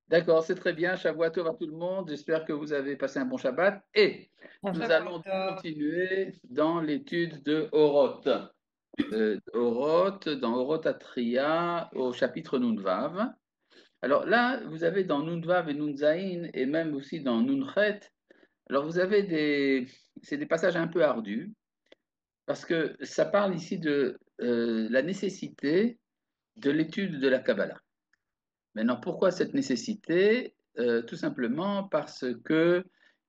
D'accord, c'est très bien. Shavua tov à tout le monde. J'espère que vous avez passé un bon Shabbat. Et nous allons continuer dans l'étude de Oroth. Dans Oroth Atria, au chapitre Nunvav. Alors là, vous avez dans Nunvav et Nunzaïn, et même aussi dans Nunchet, alors vous avez c'est des passages un peu ardus, parce que ça parle ici de la nécessité de l'étude de la Kabbalah. Maintenant, pourquoi cette nécessité? Tout simplement parce que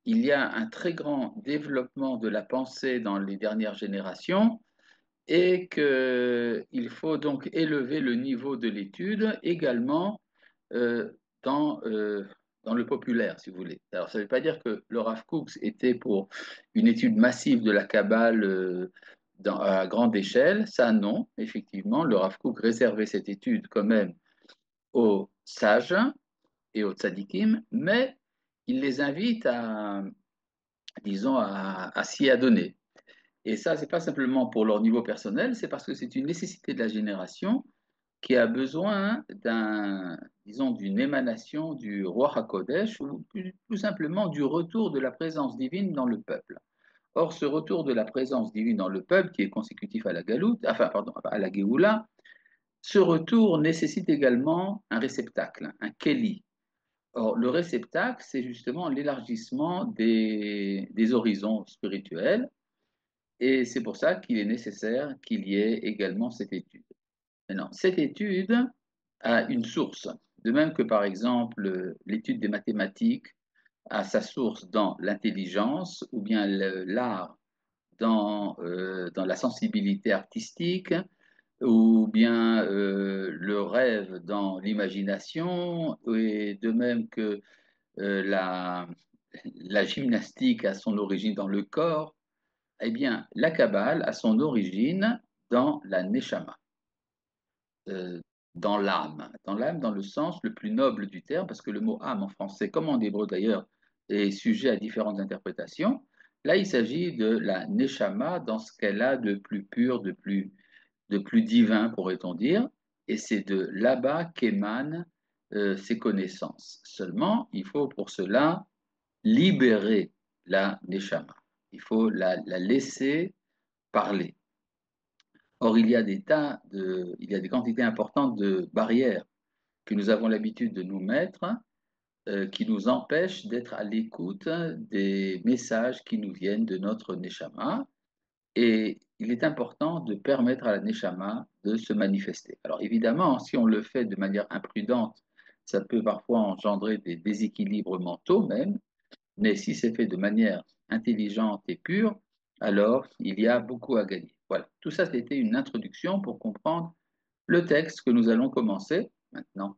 il y a un très grand développement de la pensée dans les dernières générations et qu'il faut donc élever le niveau de l'étude également euh, dans, euh, dans le populaire, si vous voulez. Alors, ça ne veut pas dire que le Rav Kook était pour une étude massive de la Kabbale à grande échelle. Ça, non, effectivement, le Rav Kook réservait cette étude quand même aux sages et aux tzadikim, mais il les invite disons, à s'y adonner. Et ça, c'est pas simplement pour leur niveau personnel, c'est parce que c'est une nécessité de la génération qui a besoin disons, d'une émanation du roi HaKodesh ou plus simplement du retour de la présence divine dans le peuple. Or, ce retour de la présence divine dans le peuple, qui est consécutif à la galoute, enfin, pardon, à la Géoula, ce retour nécessite également un réceptacle, un keli. Or, le réceptacle, c'est justement l'élargissement des horizons spirituels, et c'est pour ça qu'il est nécessaire qu'il y ait également cette étude. Maintenant, cette étude a une source, de même que par exemple l'étude des mathématiques a sa source dans l'intelligence ou bien l'art dans la sensibilité artistique ou bien le rêve dans l'imagination, et de même que la gymnastique a son origine dans le corps, eh bien, la Kabbale a son origine dans la Neshama, euh, dans l'âme dans le sens le plus noble du terme, parce que le mot âme en français, comme en hébreu d'ailleurs, est sujet à différentes interprétations. Là, il s'agit de la Neshama dans ce qu'elle a de plus pur, de plus divin, pourrait-on dire, et c'est de là-bas qu'émanent ses connaissances. Seulement, il faut pour cela libérer la Neshama. Il faut la laisser parler. Or, il y a des quantités importantes de barrières que nous avons l'habitude de nous mettre, qui nous empêchent d'être à l'écoute des messages qui nous viennent de notre Neshama. Et il est important de permettre à la Neshama de se manifester. Alors évidemment, si on le fait de manière imprudente, ça peut parfois engendrer des déséquilibres mentaux même, mais si c'est fait de manière intelligente et pure, alors il y a beaucoup à gagner. Voilà, tout ça c'était une introduction pour comprendre le texte que nous allons commencer maintenant.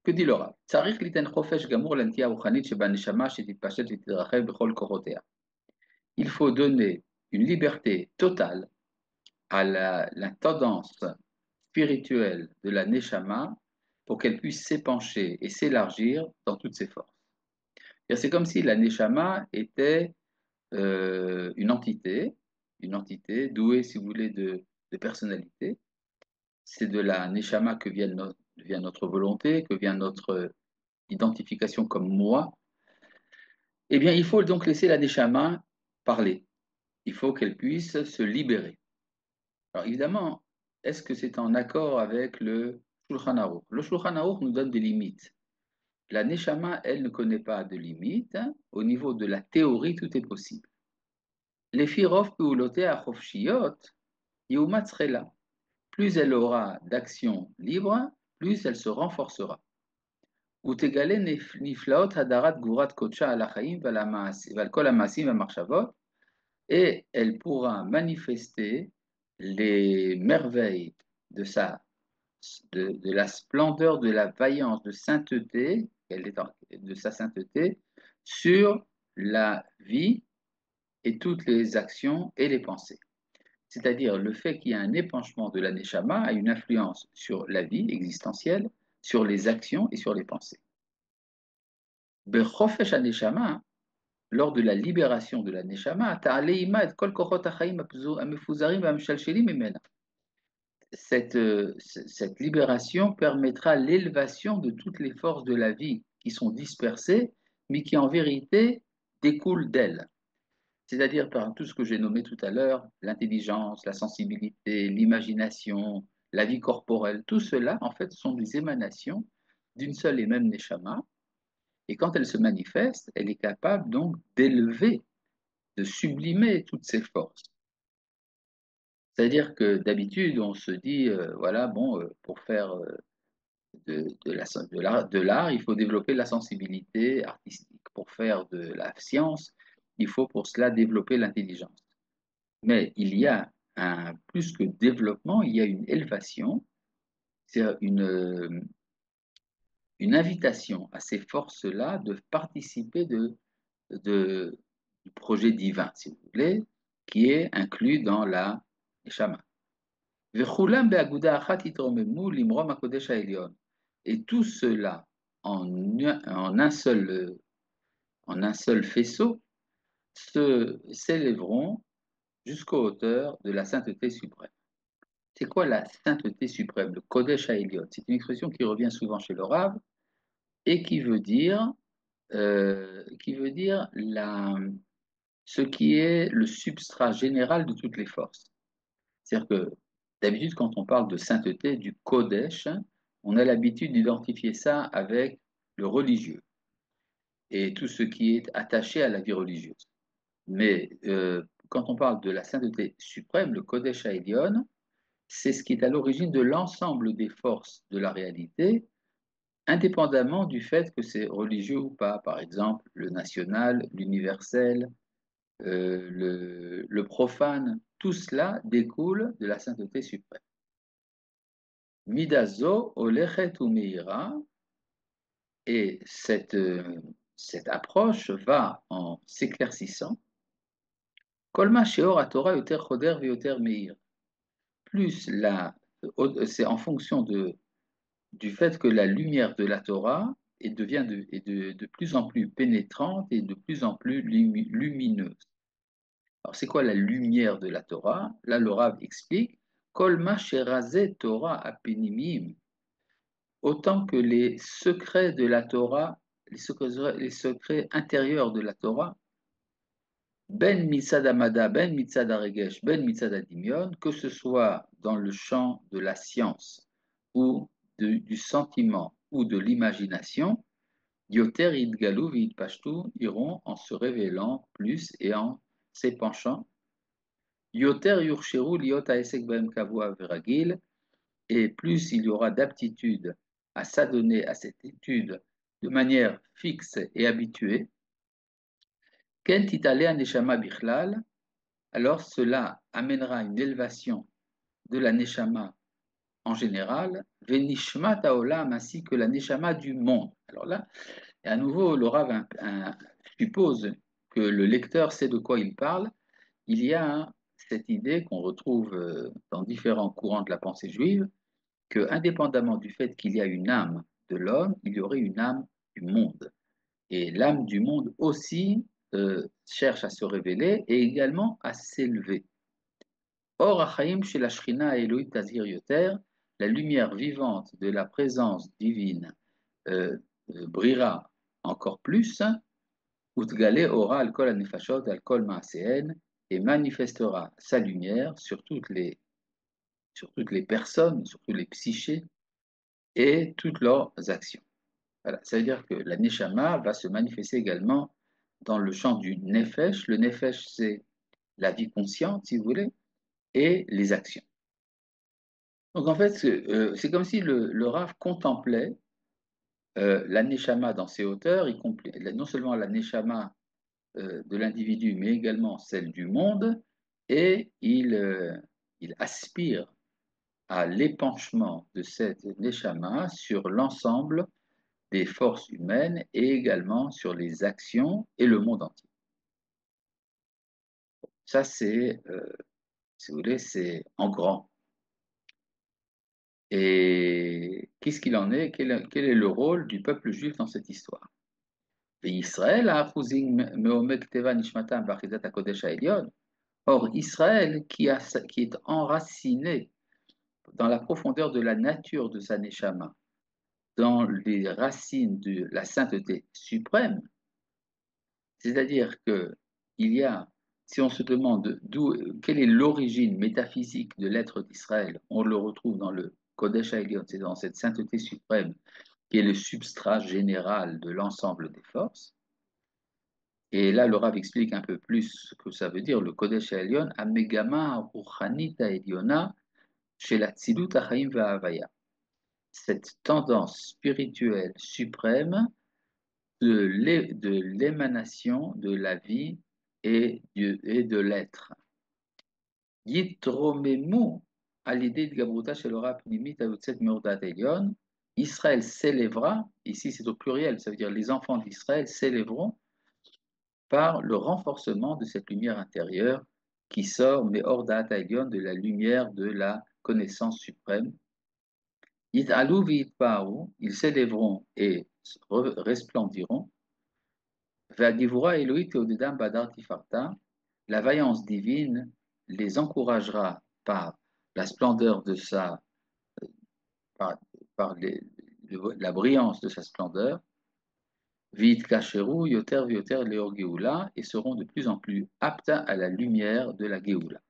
Que dit le Rav? Tzarich liten chofesh gamur l'antia ruchanit sheba neshama shetitpashet v'tidrachel b'chol korotea. Il faut donner une liberté totale à la tendance spirituelle de la neshama pour qu'elle puisse s'épancher et s'élargir dans toutes ses forces. C'est comme si la neshama était une entité douée, si vous voulez, de personnalité. C'est de la neshama vient notre volonté, que vient notre identification comme moi. Eh bien, il faut donc laisser la neshama parler. Il faut qu'elle puisse se libérer. Alors évidemment, est-ce que c'est en accord avec le Shulchan Aruch? Le Shulchan Aruch nous donne des limites. La neshama, elle, ne connaît pas de limites. Au niveau de la théorie, tout est possible. Les firov peoulotea chofshiyot, Yeumat Srela. Plus elle aura d'action libre, plus elle se renforcera. Utegale niflaot hadarat gurat kocha al hachaim ועל כל המעשים והמחשבות, et elle pourra manifester les merveilles de de la splendeur, de la vaillance, de sainteté, de sa sainteté, sur la vie et toutes les actions et les pensées. C'est-à-dire le fait qu'il y a un épanchement de la neshama a une influence sur la vie existentielle, sur les actions et sur les pensées. Bechofesh neshama, lors de la libération de la neshama, ta'aleima et kol kochot hachaim hamefuzarim v'hamshalshelim mimena. cette libération permettra l'élévation de toutes les forces de la vie qui sont dispersées, mais qui en vérité découlent d'elles. C'est-à-dire par tout ce que j'ai nommé tout à l'heure, l'intelligence, la sensibilité, l'imagination, la vie corporelle, tout cela, en fait, sont des émanations d'une seule et même neshama. Et quand elle se manifeste, elle est capable donc d'élever, de sublimer toutes ces forces. C'est-à-dire que d'habitude, on se dit, voilà, bon, pour faire de l'art, il faut développer la sensibilité artistique. Pour faire de la science, il faut pour cela développer l'intelligence. Mais il y a un plus que développement, il y a une élévation, c'est une invitation à ces forces-là de participer du projet divin, si vous voulez, qui est inclus dans la Neshama. Et tout cela en un seul faisceau s'élèveront jusqu'aux hauteurs de la sainteté suprême. C'est quoi la sainteté suprême, le Kodesh HaElion? C'est une expression qui revient souvent chez le Rav et qui veut dire ce qui est le substrat général de toutes les forces. C'est-à-dire que d'habitude, quand on parle de sainteté, du Kodesh, on a l'habitude d'identifier ça avec le religieux et tout ce qui est attaché à la vie religieuse. Mais quand on parle de la sainteté suprême, le Kodesh HaElion, c'est ce qui est à l'origine de l'ensemble des forces de la réalité, indépendamment du fait que c'est religieux ou pas. Par exemple, le national, l'universel, le profane, tout cela découle de la sainteté suprême. Midazo olechet umeira, et cette approche va en s'éclaircissant. Kolma sheor Torah yoter choder veyoter meir. Plus c'est en fonction du fait que la lumière de la Torah devient de plus en plus pénétrante et de plus en plus lumineuse. Alors, c'est quoi la lumière de la Torah? Là, le Rav explique Kol ma sherazeh Torah apenimim, autant que les secrets de la Torah, les secrets intérieurs de la Torah, ben mitzad amada, ben mitzad aregesh, ben mitzad adimion, que ce soit dans le champ de la science ou du sentiment ou de l'imagination, yoter idgalu v'idpashtu iront en se révélant plus et en s'épanchant. Yoter yursheru liot haesek b'hem kavua veragil, et plus il y aura d'aptitude à s'adonner à cette étude de manière fixe et habituée. Ken titalea neshama bichlal, alors cela amènera une élévation de la neshama en général, venishmat haolam, ainsi que la neshama du monde. Alors là, et à nouveau, le Rav suppose que le lecteur sait de quoi il parle. Il y a cette idée qu'on retrouve dans différents courants de la pensée juive, que indépendamment du fait qu'il y a une âme de l'homme, il y aurait une âme du monde. Et l'âme du monde aussi cherche à se révéler et également à s'élever. Or, Achaim chez la Shrina Elohit Tazir Yoter, la lumière vivante de la présence divine brillera encore plus, Utgale aura al-kol anefashot al-kol maasehen, et manifestera sa lumière sur toutes les personnes, sur tous les psychés et toutes leurs actions. Voilà. Ça veut dire que la Neshama va se manifester également dans le champ du Nefesh. Le Nefesh, c'est la vie consciente, si vous voulez, et les actions. Donc en fait, c'est comme si le Rav contemplait la Neshama dans ses hauteurs, non seulement la Neshama de l'individu, mais également celle du monde, et il aspire à l'épanchement de cette Neshama sur l'ensemble des forces humaines et également sur les actions et le monde entier. Ça, si vous voulez, c'est en grand. Et qu'est-ce qu'il en est? Quel est le rôle du peuple juif dans cette histoire? Or, Israël qui est enraciné dans la profondeur de la nature de sa neshama, dans les racines de la sainteté suprême, c'est-à-dire que il y a, si on se demande quelle est l'origine métaphysique de l'être d'Israël, on le retrouve dans le Kodesh HaElyon, c'est dans cette sainteté suprême qui est le substrat général de l'ensemble des forces. Et là, le Rav explique un peu plus ce que ça veut dire, le Kodesh HaElyon, Amegama Ruchanit HaElyona, chez la Tzilut HaChaim VaHavaya. Cette tendance spirituelle suprême de l'émanation de la vie et de l'être. Yitromemu à l'idée de Gabruta chez le Rav Nimit Avutset Meordat Elyon. Israël s'élèvera, ici c'est au pluriel, ça veut dire les enfants d'Israël s'élèveront par le renforcement de cette lumière intérieure qui sort, mais hors d'Ataïon, de la lumière de la connaissance suprême. Yit'alou v'yitpa'u, ils s'élèveront et resplendiront. Ve'agivura Elohit teodedam badar tifarta, la vaillance divine les encouragera par la splendeur de par la brillance de sa splendeur. Vit kasheru yoter vioter leor geoula, et seront de plus en plus aptes à la lumière de la geoula.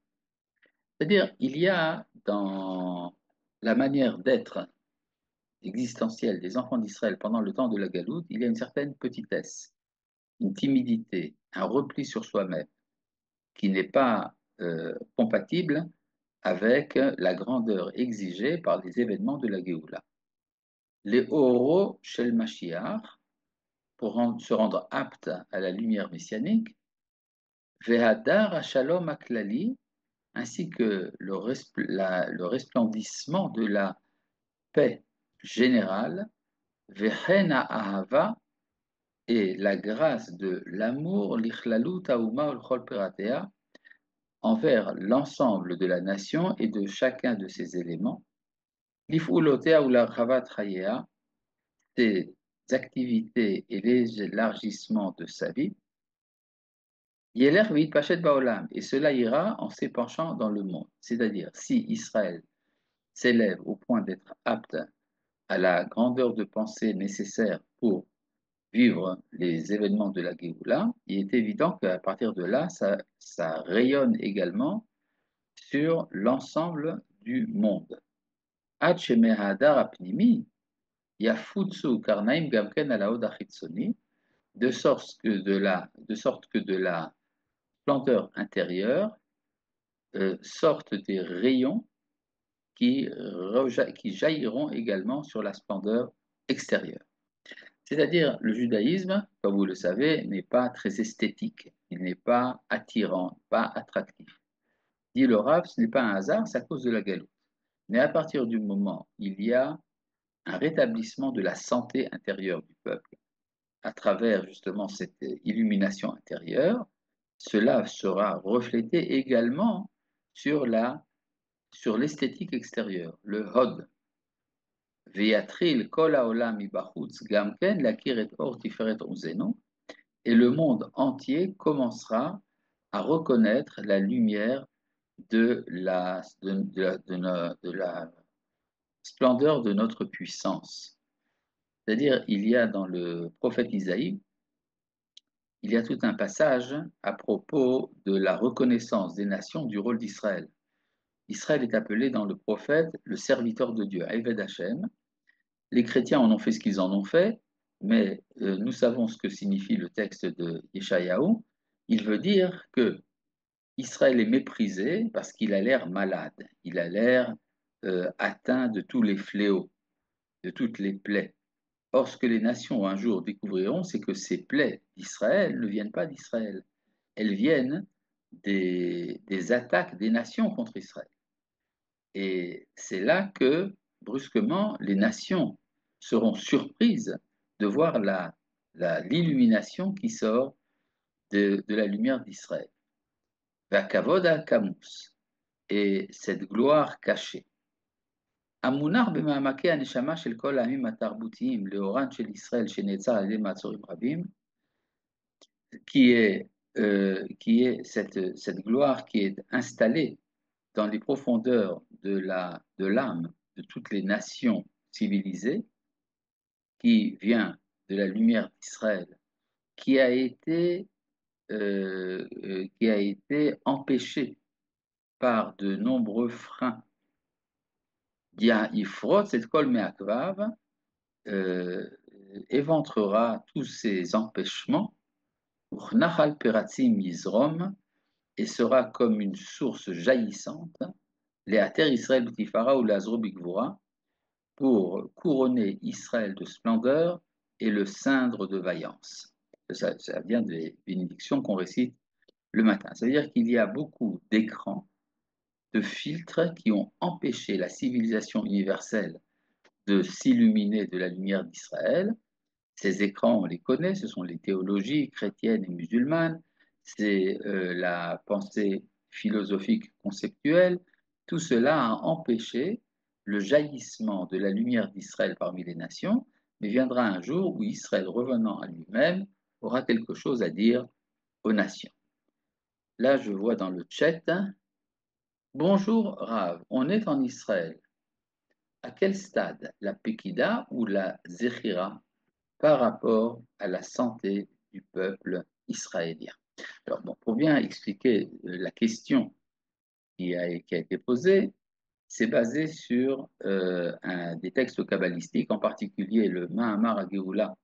C'est-à-dire, il y a dans la manière d'être existentielle des enfants d'Israël pendant le temps de la galoute, il y a une certaine petitesse, une timidité, un repli sur soi-même qui n'est pas compatible avec la grandeur exigée par les événements de la geoula. Les oro shel Mashiach, pour se rendre apte à la lumière messianique, Vehadar Shalom Aklali, ainsi que le resplendissement de la paix générale, Vehena Ahava, et la grâce de l'amour, l'Ichlalut Auma Ulchol Peratea, envers l'ensemble de la nation et de chacun de ses éléments, L'If'ulotea ou la Chavat Chayea, ses activités et l'élargissement de sa vie, Yeler vit pachet baolam, et cela ira en s'épanchant dans le monde. C'est-à-dire, si Israël s'élève au point d'être apte à la grandeur de pensée nécessaire pour vivre les événements de la Géoula, il est évident qu'à partir de là, ça rayonne également sur l'ensemble du monde. Ad shemehadar apnimi, yafutsu karnaim gamken alaod achitsoni, de sorte que de la splendeur intérieure sortent des rayons qui jailliront également sur la splendeur extérieure. C'est-à-dire, le judaïsme, comme vous le savez, n'est pas très esthétique, il n'est pas attirant, pas attractif. Dit le Rav, ce n'est pas un hasard, c'est à cause de la galoute. Mais à partir du moment où il y a un rétablissement de la santé intérieure du peuple, à travers justement cette illumination intérieure, cela sera reflété également sur l'esthétique extérieure, le hod. Veyatril kol haolam mibachutz gamken lakir et or tiferet uzenu, et le monde entier commencera à reconnaître la lumière de la splendeur de notre puissance. C'est-à-dire, il y a dans le prophète Isaïe, il y a tout un passage à propos de la reconnaissance des nations du rôle d'Israël. Israël est appelé dans le prophète le serviteur de Dieu, Eved Hashem. Les chrétiens en ont fait ce qu'ils en ont fait, mais nous savons ce que signifie le texte de Yeshayahu. Il veut dire que Israël est méprisé parce qu'il a l'air malade, il a l'air atteint de tous les fléaux, de toutes les plaies. Or, ce que les nations un jour découvriront, c'est que ces plaies d'Israël ne viennent pas d'Israël, elles viennent des attaques des nations contre Israël. Et c'est là que, brusquement, les nations seront surprises de voir l'illumination qui sort de la lumière d'Israël. Vakavoda Kamus, et cette gloire cachée. המונח במעמקי הנשמה של כל העמים התרבותיים לאורן של ישראל שנעצר על ידי מעצורים רבים, qui est cette gloire qui est installée dans les profondeurs de l'âme de toutes les nations civilisées, qui vient de la lumière d'Israël, qui a été empêché par de nombreux freins. Dia Ifrot, cette kol me'akvav, éventrera tous ces empêchements, Nachal Peratzim Yizrom, et sera comme une source jaillissante, Léater Israël B'tifara ou Lazro Bigvura, pour couronner Israël de splendeur et le ceindre de vaillance. Ça vient des bénédictions qu'on récite le matin. Ça veut dire qu'il y a beaucoup d'écrans, de filtres qui ont empêché la civilisation universelle de s'illuminer de la lumière d'Israël. Ces écrans, on les connaît, ce sont les théologies chrétiennes et musulmanes, c'est la pensée philosophique conceptuelle. Tout cela a empêché le jaillissement de la lumière d'Israël parmi les nations, mais viendra un jour où Israël, revenant à lui-même, aura quelque chose à dire aux nations. Là, je vois dans le chat, bonjour Rav, on est en Israël. À quel stade, la Pekida ou la Zechira, par rapport à la santé du peuple israélien? Alors, bon, pour bien expliquer la question qui a été posée, c'est basé sur des textes kabbalistiques, en particulier le Mahamar HaGeoula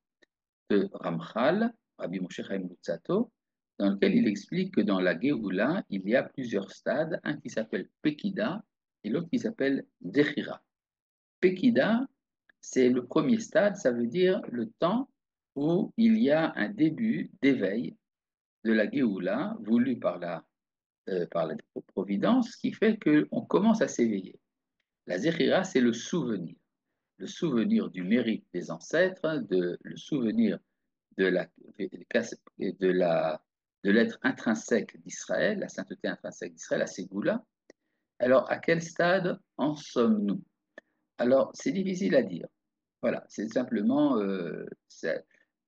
de Ramchal, Rabbi Moshe Chaim Luzzatto, dans lequel il explique que dans la Géoula, il y a plusieurs stades, un qui s'appelle Pekida et l'autre qui s'appelle Zechira. Pekida, c'est le premier stade, ça veut dire le temps où il y a un début d'éveil de la Géoula voulu par la providence qui fait qu'on commence à s'éveiller. La Zechira, c'est le souvenir du mérite des ancêtres, le souvenir de l'être intrinsèque d'Israël, la sainteté intrinsèque d'Israël, la Ségoula. Alors, à quel stade en sommes-nous? Alors, c'est difficile à dire. Voilà, c'est simplement,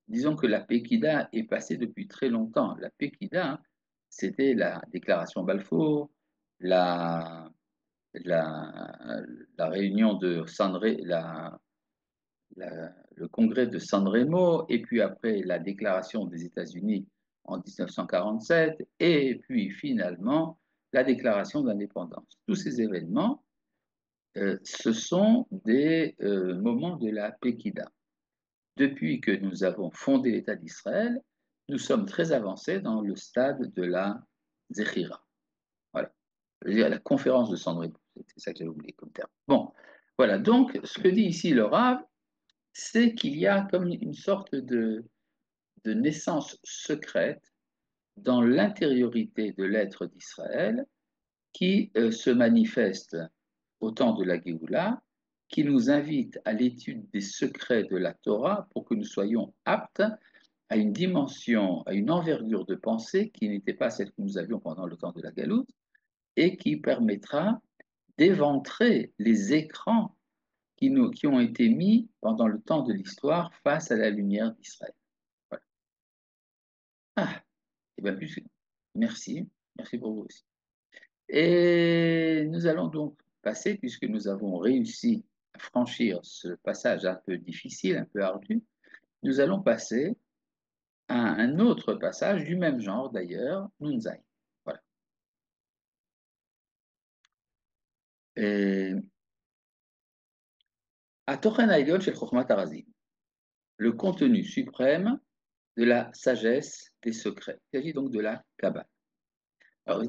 disons que la Pekida est passée depuis très longtemps. La Pekida, c'était la déclaration Balfour, la, la réunion de le congrès de San Remo, et puis après la déclaration des États-Unis en 1947, et puis finalement la déclaration d'indépendance. Tous ces événements, ce sont des moments de la Pekida. Depuis que nous avons fondé l'État d'Israël, nous sommes très avancés dans le stade de la Zechira. Voilà. C'est-à-dire la conférence de San Remo. C'est ça que j'avais oublié comme terme. Bon, voilà. Donc, ce que dit ici le Rav, c'est qu'il y a comme une sorte de naissance secrète dans l'intériorité de l'être d'Israël qui se manifeste au temps de la Géoula, qui nous invite à l'étude des secrets de la Torah pour que nous soyons aptes à une dimension, à une envergure de pensée qui n'était pas celle que nous avions pendant le temps de la Galoute et qui permettra d'éventrer les écrans qui ont été mis pendant le temps de l'histoire face à la lumière d'Israël. Voilà. Ah, et bien, merci, merci pour vous aussi. Et nous allons donc passer, puisque nous avons réussi à franchir ce passage un peu difficile, un peu ardu, nous allons passer à un autre passage du même genre d'ailleurs, Nunzai. Voilà. À Tochen Aïlion chez Chokhmat Harazim, le contenu suprême de la sagesse des secrets. Il s'agit donc de la Kabbale. Alors,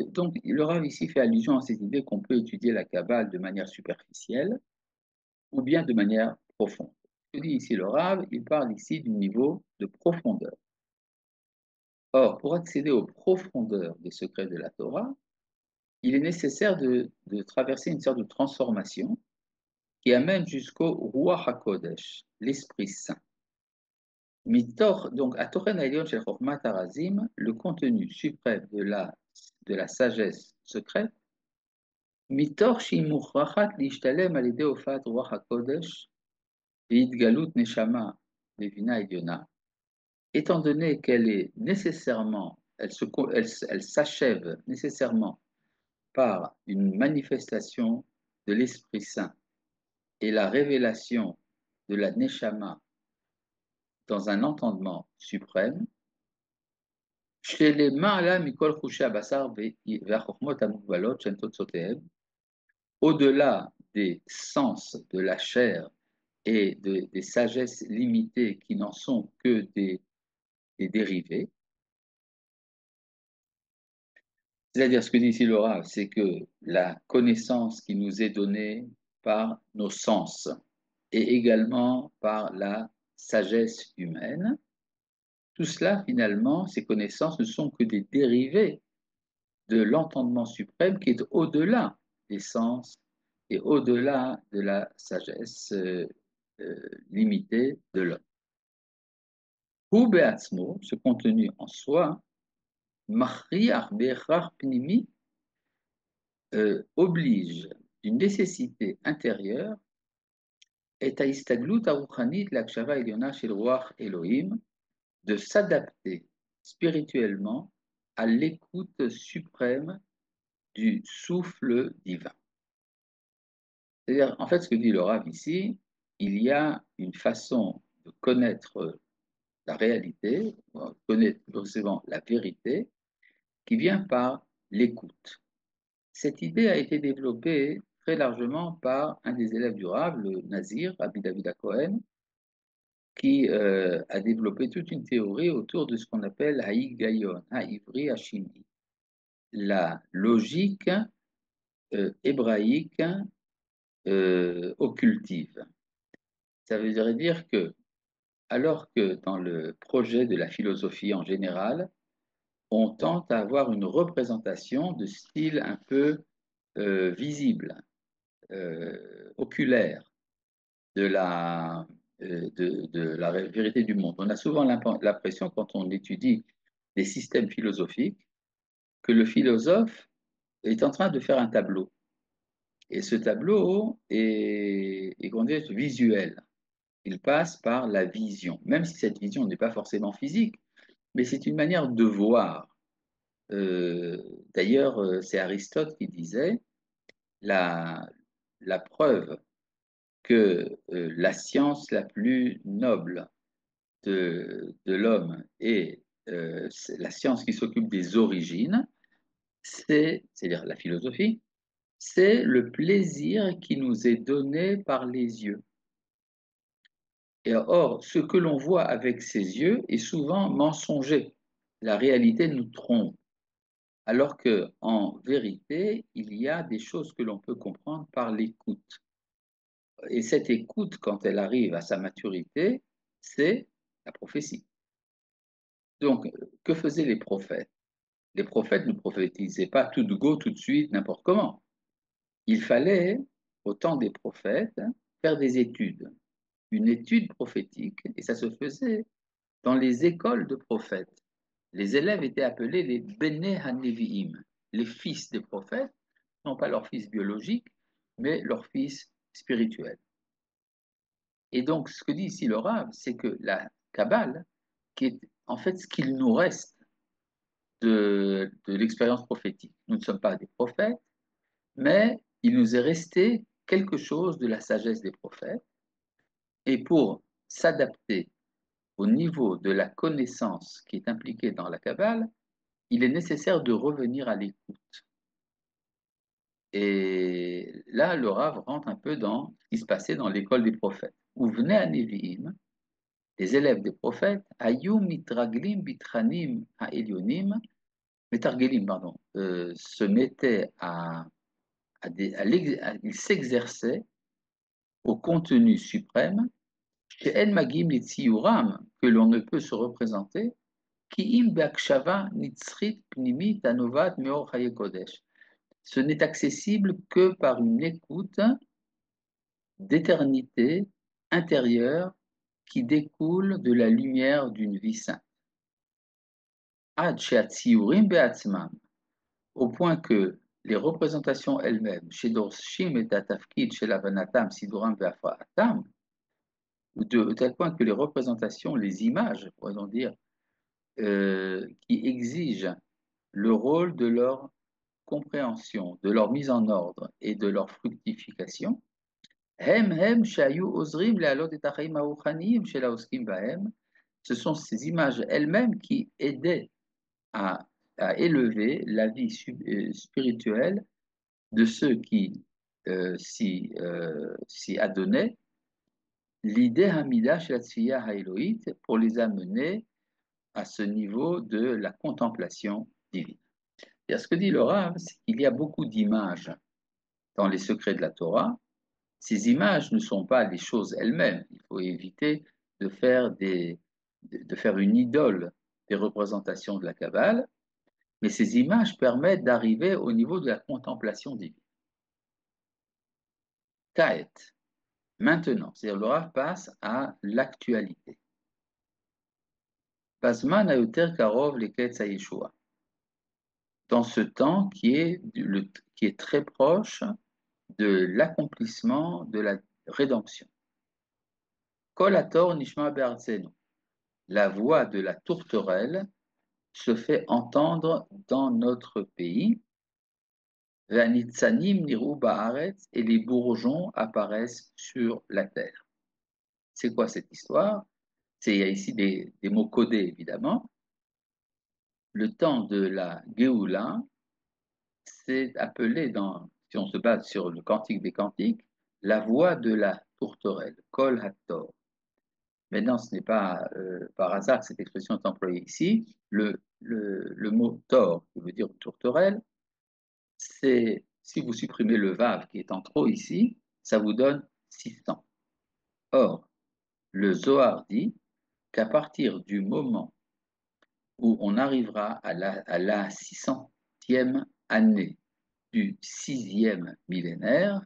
donc, le Rav ici fait allusion à cette idée qu'on peut étudier la Kabbale de manière superficielle ou bien de manière profonde. Ce que dit ici le Rav, il parle ici du niveau de profondeur. Or, pour accéder aux profondeurs des secrets de la Torah, il est nécessaire de traverser une sorte de transformation qui amène jusqu'au Ruach HaKodesh, l'Esprit Saint. Mitor, donc, à Tochen Ailion Shel Chokhmat Harazim, le contenu suprême de la sagesse secrète, Mitor Shimuchrachat Lishtalem Alide Ofat Ruach HaKodesh, Veidgalut Neshama Levina Ediona, étant donné qu'elle est nécessairement, elle s'achève nécessairement par une manifestation de l'Esprit Saint et la révélation de la Neshama dans un entendement suprême, chez les Ma'ala Mikol Chouché Abasar Ve'achokmot Amugbalot Shem Totsotehem, au-delà des sens de la chair et des sagesses limitées qui n'en sont que des dérivés. C'est-à-dire, ce que dit ici le Rav, c'est que la connaissance qui nous est donnée par nos sens et également par la sagesse humaine, tout cela, finalement, ces connaissances ne sont que des dérivés de l'entendement suprême qui est au-delà des sens et au-delà de la sagesse limitée de l'homme. Hu be'atzmo, ce contenu en soi, machriach be'echrach pnimi, oblige d'une nécessité intérieure et à istaglut aruchanit l'akshava eliona shel ruach Elohim, de s'adapter spirituellement à l'écoute suprême du souffle divin. C'est-à-dire, en fait, ce que dit le Rav ici, il y a une façon de connaître la réalité, connaître précisément la vérité, qui vient par l'écoute. Cette idée a été développée très largement par un des élèves du Rav, le Nazir, Rabbi David Cohen, qui a développé toute une théorie autour de ce qu'on appelle Haïgayon, Haïvri Hashimi, la logique hébraïque occultive. Ça veut dire que, alors que dans le projet de la philosophie en général, on tente à avoir une représentation de style un peu visible, oculaire, de la vérité du monde. On a souvent l'impression, quand on étudie des systèmes philosophiques, que le philosophe est en train de faire un tableau. Et ce tableau est visuel. Il passe par la vision, même si cette vision n'est pas forcément physique, mais c'est une manière de voir. D'ailleurs, c'est Aristote qui disait la preuve que la science la plus noble de l'homme est la science qui s'occupe des origines, c'est-à-dire la philosophie, c'est le plaisir qui nous est donné par les yeux. Et or, ce que l'on voit avec ses yeux est souvent mensonger. La réalité nous trompe. Alors que, en vérité, il y a des choses que l'on peut comprendre par l'écoute. Et cette écoute, quand elle arrive à sa maturité, c'est la prophétie. Donc, que faisaient les prophètes? Les prophètes ne prophétisaient pas tout de go, tout de suite, n'importe comment. Il fallait, au temps des prophètes, faire des études, une étude prophétique, et ça se faisait dans les écoles de prophètes. Les élèves étaient appelés les Bene HaNevi'im, les fils des prophètes, non pas leurs fils biologiques, mais leurs fils spirituels. Et donc, ce que dit ici le Rav, c'est que la Kabbale, qui est en fait ce qu'il nous reste de l'expérience prophétique. Nous ne sommes pas des prophètes, mais il nous est resté quelque chose de la sagesse des prophètes. Et pour s'adapter au niveau de la connaissance qui est impliquée dans la Kabbale, il est nécessaire de revenir à l'écoute. Et là, le Rav rentre un peu dans ce qui se passait dans l'école des prophètes, où venaient à Nevi'im, les élèves des prophètes, Ayum mitraglim bitranim ha'elyonim, metargelim, pardon, se mettaient ils s'exerçaient au contenu suprême, chez En Magim Litziyuram, que l'on ne peut se représenter, Ki im beakshava nitzrit pnimit anovat meor chaye kodesh. Ce n'est accessible que par une écoute d'éternité intérieure qui découle de la lumière d'une vie sainte. Ad she'atziurim be'atzmam, au point que les représentations elles-mêmes, chez Dorshim et Tatafkid, chez Lavanatam, Siduram Ve'afraatam, de tel point que les représentations, les images, pourrait-on dire, qui exigent le rôle de leur compréhension de leur mise en ordre et de leur fructification, Hem shayu ozrim le'alot et hachaim haruchaniyim shel haoskim bahem, ce sont ces images elles-mêmes qui aidaient à, à élever la vie spirituelle de ceux qui s'y adonnaient, l'idée Hamida shel Tzfiya haEloït, pour les amener à ce niveau de la contemplation divine. Et ce que dit le Rav, c'est qu'il y a beaucoup d'images dans les secrets de la Torah. Ces images ne sont pas les choses elles-mêmes. Il faut éviter de faire, de faire une idole des représentations de la Kabbale, mais ces images permettent d'arriver au niveau de la contemplation divine. Taet, maintenant, c'est-à-dire le Rav passe à l'actualité. Basman Ayoter Karov Leketz Yeshua. Dans ce temps qui est très proche de l'accomplissement de la rédemption. Kol hator nishma be'artzenu. La voix de la tourterelle se fait entendre dans notre pays. Ve'anitzanim niru ba'aretz, et les bourgeons apparaissent sur la terre. C'est quoi cette histoire? Il y a ici des mots codés, évidemment. Le temps de la Géoula, c'est appelé, si on se base sur le Cantique des Cantiques, la voix de la tourterelle, Kol Hator. Maintenant, ce n'est pas par hasard que cette expression est employée ici. Le mot tor, qui veut dire tourterelle, c'est, si vous supprimez le vav qui est en trop ici, ça vous donne 600. Or, le Zohar dit qu'à partir du moment où on arrivera à la 600e année du 6e millénaire,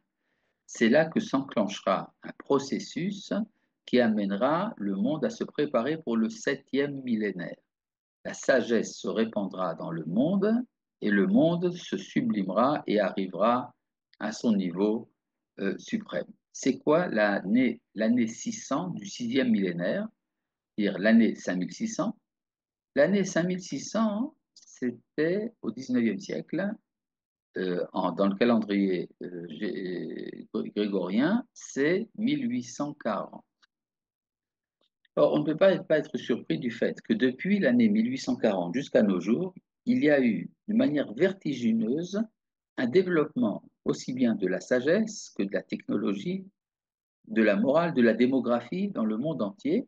c'est là que s'enclenchera un processus qui amènera le monde à se préparer pour le 7e millénaire. La sagesse se répandra dans le monde et le monde se sublimera et arrivera à son niveau suprême. C'est quoi l'année 600 du 6e millénaire, c'est-à-dire l'année 5600? L'année 5600, c'était au 19e siècle, dans le calendrier grégorien, c'est 1840. Or, on ne peut pas être surpris du fait que depuis l'année 1840 jusqu'à nos jours, il y a eu, de manière vertigineuse, un développement aussi bien de la sagesse que de la technologie, de la morale, de la démographie dans le monde entier,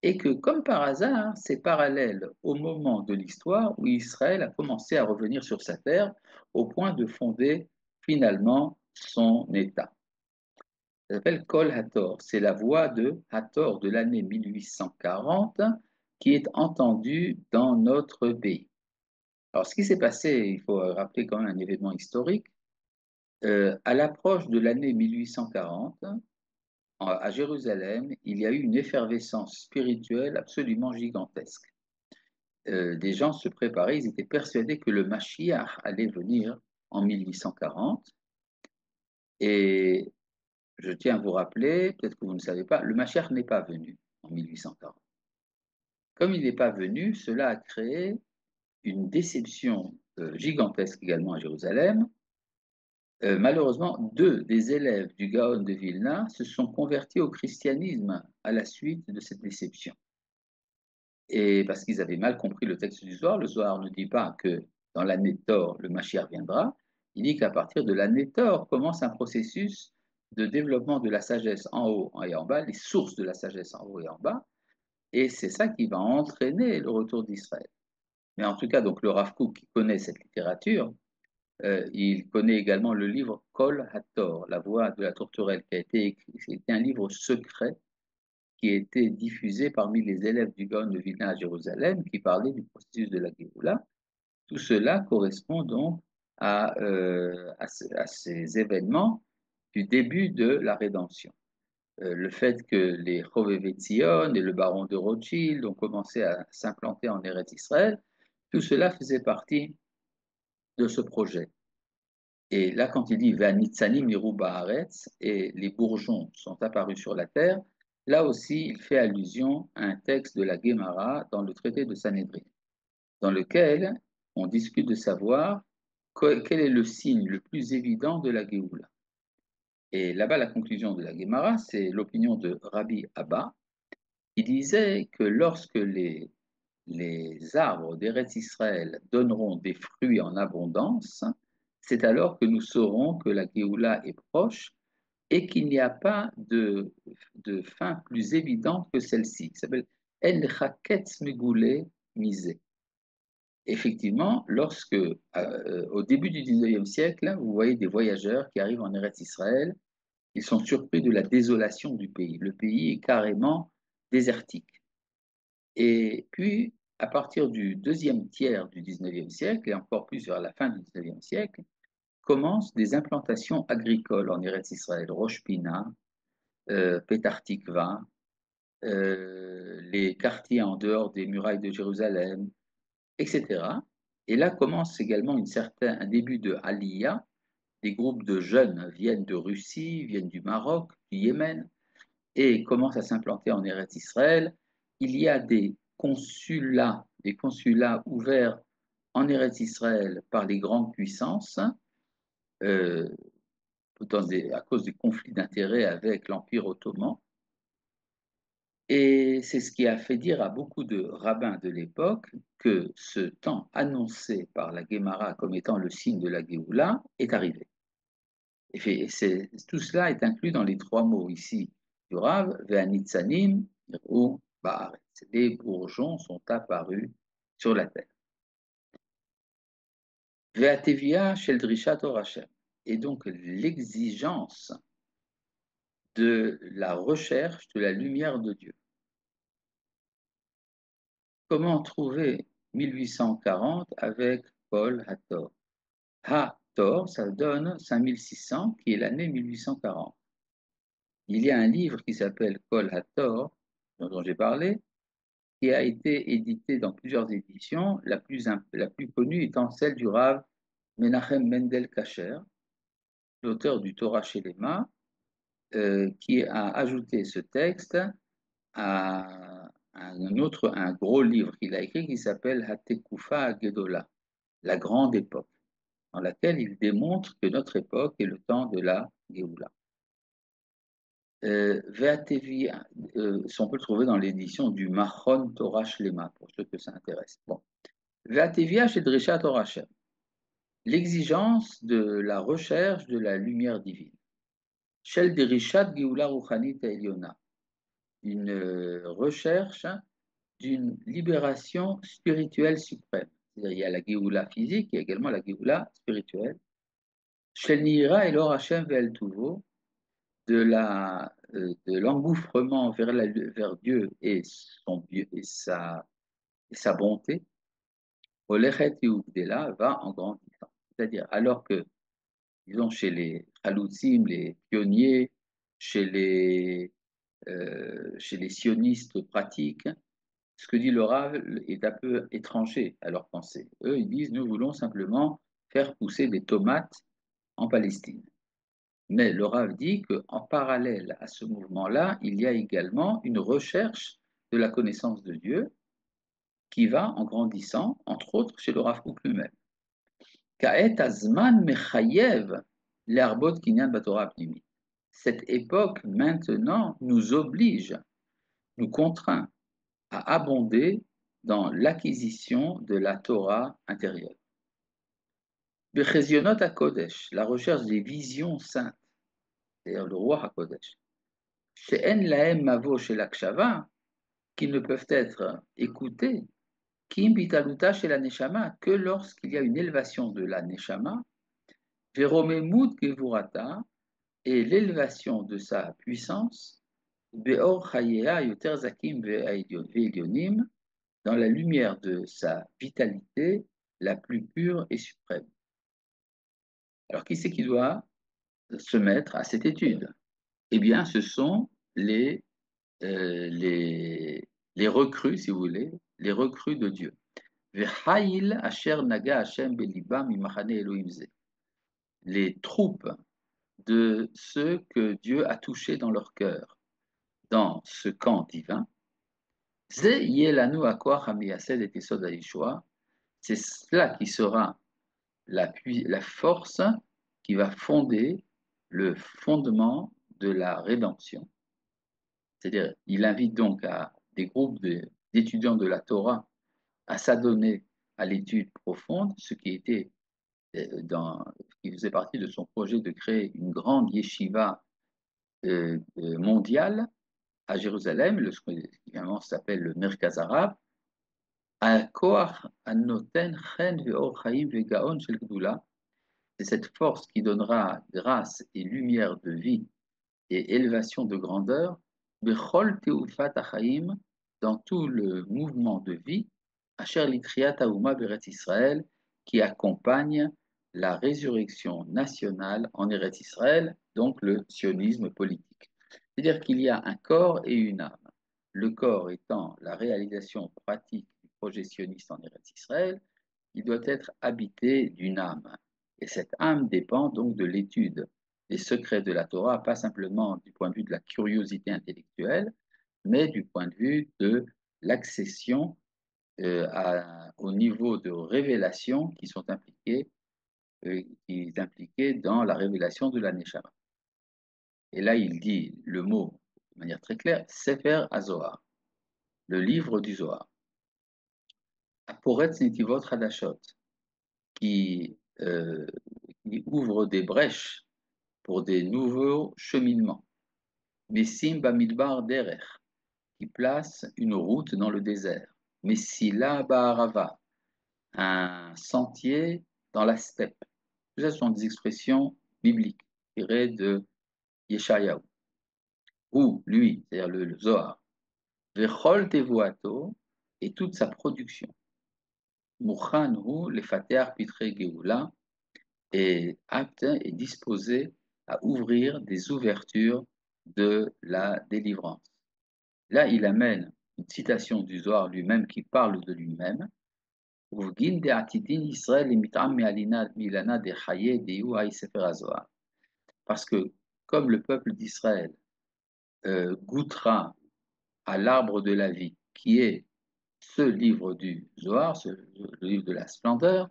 et que, comme par hasard, c'est parallèle au moment de l'histoire où Israël a commencé à revenir sur sa terre au point de fonder finalement son État. Ça s'appelle Kol Hator, c'est la voix de Hator de l'année 1840 qui est entendue dans notre pays. Alors, ce qui s'est passé, il faut rappeler quand même un événement historique. À l'approche de l'année 1840, à Jérusalem, il y a eu une effervescence spirituelle absolument gigantesque. Des gens se préparaient, ils étaient persuadés que le Mashiach allait venir en 1840. Et je tiens à vous rappeler, peut-être que vous ne savez pas, le Mashiach n'est pas venu en 1840. Comme il n'est pas venu, cela a créé une déception gigantesque également à Jérusalem. Malheureusement, deux des élèves du Gaon de Vilna se sont convertis au christianisme à la suite de cette déception. Et parce qu'ils avaient mal compris le texte du Zohar, le Zohar ne dit pas que dans l'année Thor, le Mashiach viendra, il dit qu'à partir de l'année Thor commence un processus de développement de la sagesse en haut et en bas, les sources de la sagesse en haut et en bas, et c'est ça qui va entraîner le retour d'Israël. Mais en tout cas, donc le Rav Kook qui connaît cette littérature, il connaît également le livre Kol Hator, la voix de la tourterelle, qui a été écrit. C'était un livre secret qui a été diffusé parmi les élèves du Gaon de Vilna à Jérusalem, qui parlait du processus de la Géoula. Tout cela correspond donc à ces événements du début de la rédemption. Le fait que les Chovevet Tzion et le baron de Rothschild ont commencé à s'implanter en Eretz Israël, tout cela faisait partie de ce projet. Et là, quand il dit Ve'anitzanim niru ba'aretz, et les bourgeons sont apparus sur la terre, là aussi, il fait allusion à un texte de la Guémara dans le traité de Sanhédrin, dans lequel on discute de savoir quel est le signe le plus évident de la Géoula? Et là-bas, la conclusion de la Gemara, c'est l'opinion de Rabbi Abba, qui disait que lorsque les arbres d'Eretz Israël donneront des fruits en abondance, c'est alors que nous saurons que la Géoula est proche et qu'il n'y a pas de fin plus évidente que celle-ci, qui s'appelle El Chaketz Megoulé Misé. Effectivement, au début du 19e siècle, vous voyez des voyageurs qui arrivent en Eretz Israël, ils sont surpris de la désolation du pays. Le pays est carrément désertique. Et puis, à partir du deuxième tiers du 19e siècle, et encore plus vers la fin du 19e siècle, commencent des implantations agricoles en Eretz Israël, Rosh Pina, Petar Tikva, les quartiers en dehors des murailles de Jérusalem, etc. Et là commence également un début de Aliyah. Des groupes de jeunes viennent de Russie, viennent du Maroc, du Yémen, et commencent à s'implanter en Eretz Israël. Il y a des consulats ouverts en Eretz Israël par les grandes puissances, euh, à cause des conflits d'intérêts avec l'Empire ottoman. Et c'est ce qui a fait dire à beaucoup de rabbins de l'époque que ce temps annoncé par la Guémara comme étant le signe de la Géoula est arrivé. Et tout cela est inclus dans les trois mots ici du Rav, Ve'anitzanim ou Ba'aretz. Les bourgeons sont apparus sur la terre. Ve'atevia shel drishat or Hashem. Et donc l'exigence de la recherche de la lumière de Dieu. Comment trouver 1840 avec Paul Hathor? Hathor, ça donne 5600, qui est l'année 1840. Il y a un livre qui s'appelle Kol Hathor, dont j'ai parlé, qui a été édité dans plusieurs éditions, la plus connue étant celle du Rav Menachem Mendel Kasher, l'auteur du Torah Shelema, qui a ajouté ce texte à un gros livre qu'il a écrit qui s'appelle Hatekufa Gedola, la grande époque, dans laquelle il démontre que notre époque est le temps de la Géoula. Ve'atevia, on peut le trouver dans l'édition du Machon Torah Shlema, pour ceux que ça intéresse. Bon. Ve'atevia chez Drishat Torah Hashem, l'exigence de la recherche de la lumière divine. Shel Derishat Geoula Ruchanit Eliona, une recherche d'une libération spirituelle suprême. C'est-à-dire, il y a la Géoula physique, il y a également la Géoula spirituelle. Shel Nira Elor Hashem Ve'el Tuvo, de l'engouffrement vers Dieu et sa bonté, Olechet Yehuda va en grandissant. C'est-à-dire, alors que, disons, chez les Chaloutzim, les pionniers, chez les sionistes pratiques, ce que dit le Rav est un peu étranger à leur pensée. Eux, ils disent, nous voulons simplement faire pousser des tomates en Palestine. Mais le Rav dit qu'en parallèle à ce mouvement-là, il y a également une recherche de la connaissance de Dieu qui va en grandissant, entre autres chez le Rav Kook lui-même. Ka'et azman mechayev l'arbot kinyan batora pnimi. Cette époque maintenant nous oblige, nous contraint à abonder dans l'acquisition de la Torah intérieure. Bechezionot HaKodesh, la recherche des visions saintes, c'est-à-dire le roi HaKodesh. She'en lahem mavo shel akshava, qui ne peuvent être écoutés, kim bitaluta chez la neshama, que lorsqu'il y a une élévation de la neshama, veromemut gevurata, et l'élévation de sa puissance, beor chayea yoter zakim ve'elionim, dans la lumière de sa vitalité la plus pure et suprême. Alors, qui c'est qui doit se mettre à cette étude? Eh bien, ce sont les recrues, si vous voulez, les recrues de Dieu. Les troupes de ceux que Dieu a touchés dans leur cœur, dans ce camp divin. C'est cela qui sera la force qui va fonder le fondement de la rédemption. C'est-à-dire, il invite donc à des groupes d'étudiants de la Torah à s'adonner à l'étude profonde, ce qui était qui faisait partie de son projet de créer une grande yeshiva mondiale à Jérusalem, ce qui évidemment s'appelle le Merkaz Arabe, c'est cette force qui donnera grâce et lumière de vie et élévation de grandeur, Bechol Teufat Achaim, dans tout le mouvement de vie, Asher Litriat Aouma Beret Israël, qui accompagne la résurrection nationale en Eretz Israël, donc le sionisme politique. C'est-à-dire qu'il y a un corps et une âme. Le corps étant la réalisation pratique du projet sioniste en Eretz Israël, il doit être habité d'une âme. Et cette âme dépend donc de l'étude des secrets de la Torah, pas simplement du point de vue de la curiosité intellectuelle, mais du point de vue de l'accession au niveau de révélation qui est impliqué dans la révélation de la Neshama. Et là, il dit le mot de manière très claire, Sefer HaZohar, le livre du Zohar. Aporetz Netivot Hadashot, qui, qui ouvre des brèches pour des nouveaux cheminements. Messim Bamidbar Derer, qui place une route dans le désert. Messila Ba'arava, un sentier dans la steppe. Tout ça sont des expressions bibliques tirées de Yeshayahu. Ou lui, c'est-à-dire le Zohar. Vechol Tevuato et toute sa production. Mouchanhu lefateach pitre Geoula est apte et disposé à ouvrir des ouvertures de la délivrance. Là, il amène une citation du Zohar lui-même qui parle de lui-même. Parce que comme le peuple d'Israël goûtera à l'arbre de la vie, qui est ce livre du Zohar, le livre de la splendeur,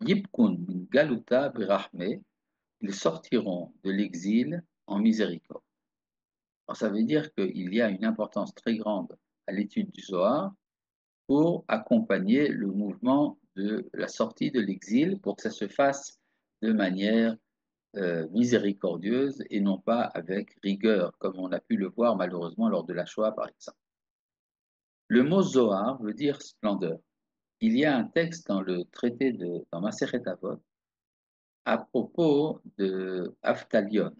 Yipkun min Galuta Berachme, ils sortiront de l'exil en miséricorde. Alors, ça veut dire qu'il y a une importance très grande à l'étude du Zohar pour accompagner le mouvement de la sortie de l'exil, pour que ça se fasse de manière miséricordieuse et non pas avec rigueur, comme on a pu le voir malheureusement lors de la Shoah, par exemple. Le mot Zohar veut dire splendeur. Il y a un texte dans le traité dans Masechet Avot à propos de Aftalion.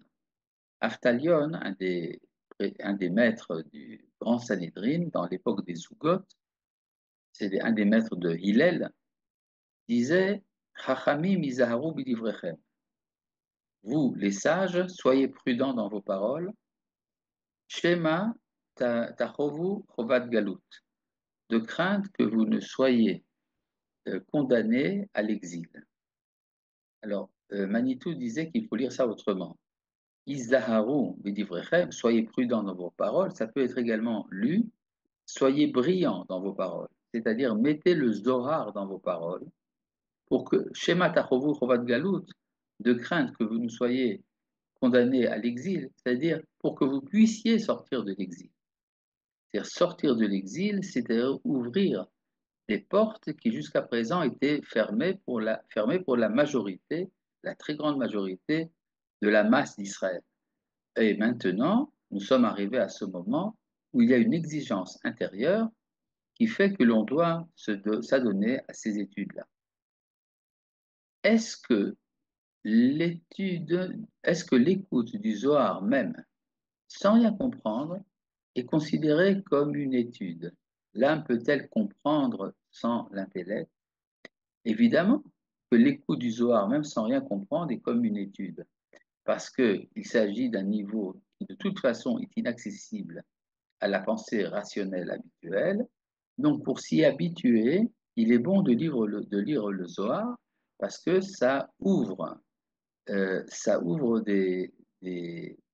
Aftalion, un des maîtres du Grand Sanhédrin dans l'époque des Zougot, c'est un des maîtres de Hillel, disait Chachamim izaharu bidivrechem. Vous, les sages, soyez prudents dans vos paroles. Shema tachovu chovat galut. De crainte que vous ne soyez condamnés à l'exil. Alors, Manitou disait qu'il faut lire ça autrement. Izaharu bidivrechem, soyez prudents dans vos paroles. Ça peut être également lu, soyez brillants dans vos paroles. C'est-à-dire, mettez le Zohar dans vos paroles pour que, Shema tachovu chovat galut, de crainte que vous ne soyez condamnés à l'exil, c'est-à-dire pour que vous puissiez sortir de l'exil. C'est-à-dire sortir de l'exil, c'est-à-dire ouvrir des portes qui jusqu'à présent étaient fermées pour la majorité, la très grande majorité de la masse d'Israël. Et maintenant, nous sommes arrivés à ce moment où il y a une exigence intérieure qui fait que l'on doit s'adonner à ces études-là. Est-ce que est-ce que l'écoute du Zohar même, sans rien comprendre, est considérée comme une étude? L'âme peut-elle comprendre sans l'intellect? Évidemment que l'écoute du Zohar, même sans rien comprendre, est comme une étude, parce qu'il s'agit d'un niveau qui de toute façon est inaccessible à la pensée rationnelle habituelle. Donc pour s'y habituer, il est bon de lire le Zohar, parce que ça ouvre on